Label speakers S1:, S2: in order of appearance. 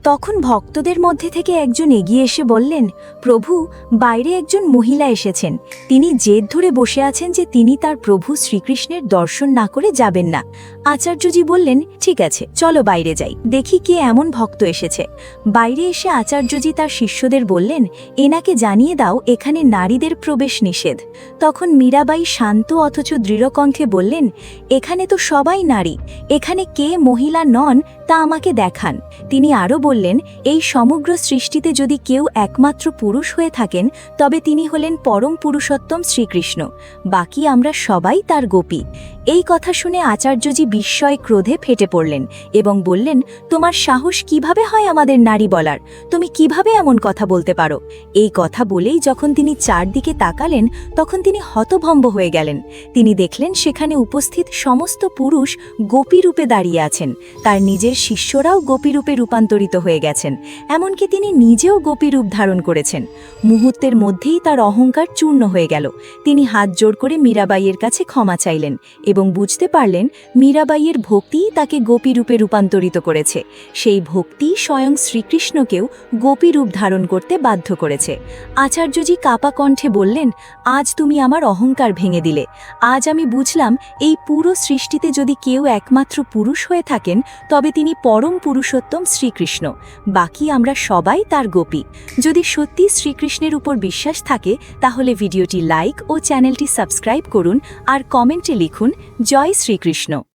S1: তখন ভক্তদের মধ্যে থেকে একজন এগিয়ে এসে বললেন, প্রভু, বাইরে একজন মহিলা এসেছেন। তিনি জেদ ধরে বসে আছেন যে তিনি তার প্রভু শ্রীকৃষ্ণের দর্শন না করে যাবেন না। আচার্যজি বললেন, ঠিক আছে, চলো বাইরে যাই, দেখি কে এমন ভক্ত এসেছে। বাইরে এসে আচার্যজি তার শিষ্যদের বললেন, এনাকে জানিয়ে দাও এখানে নারীদের প্রবেশ নিষেধ। তখন মীরাবাই শান্ত অথচ দৃঢ়কণ্ঠে বললেন, এখানে তো সবাই নারী, এখানে কে মহিলা নন তা আমাকে দেখান। তিনি আরও বললেন, এই সমগ্র সৃষ্টিতে যদি কেউ একমাত্র পুরুষ হয়ে থাকেন তবে তিনি হলেন পরম পুরুষোত্তম শ্রীকৃষ্ণ, বাকি আমরা সবাই তার গোপী। এই কথা শুনে আচার্যজি বিস্ময় ক্রোধে ফেটে পড়লেন এবং বললেন, তোমার সাহস কিভাবে হয় আমাদের নারী বলার? তুমি কিভাবে এমন কথা বলতে পারো? এই কথা বলেই যখন তিনি চারদিকে তাকালেন তখন তিনি হতভম্ব হয়ে গেলেন। তিনি দেখলেন সেখানে উপস্থিত সমস্ত পুরুষ গোপী রূপে দাঁড়িয়ে আছেন, তার নিজের শিষ্যরাও গোপী রূপে রূপান্তরিত হয়ে গেছেন, এমনকি তিনি নিজেও গোপী রূপ ধারণ করেছেন। মুহূর্তের মধ্যেই তার অহংকার চূর্ণ হয়ে গেল। তিনি হাত জোড় করে মীরাবাইয়ের কাছে ক্ষমা চাইলেন এবং বুঝতে পারলেন মীরাবাইয়ের ভক্তিই তাকে গোপী রূপে রূপান্তরিত করেছে। সেই ভক্তি স্বয়ং শ্রীকৃষ্ণকেও গোপী রূপ ধারণ করতে বাধ্য করেছে। আচার্যজি কাপা কণ্ঠে বললেন, আজ তুমি আমার অহংকার ভেঙে দিলে। আজ আমি বুঝলাম এই পুরো সৃষ্টিতে যদি কেউ একমাত্র পুরুষ হয়ে থাকেন তবে তিনি পরম পুরুষোত্তম শ্রীকৃষ্ণ, বাকি আমরা সবাই তার গোপী। যদি সত্যি শ্রীকৃষ্ণের উপর বিশ্বাস থাকে তাহলে ভিডিওটি লাইক ও চ্যানেলটি সাবস্ক্রাইব করুন আর কমেন্টে লিখুন, জয় শ্রীকৃষ্ণ।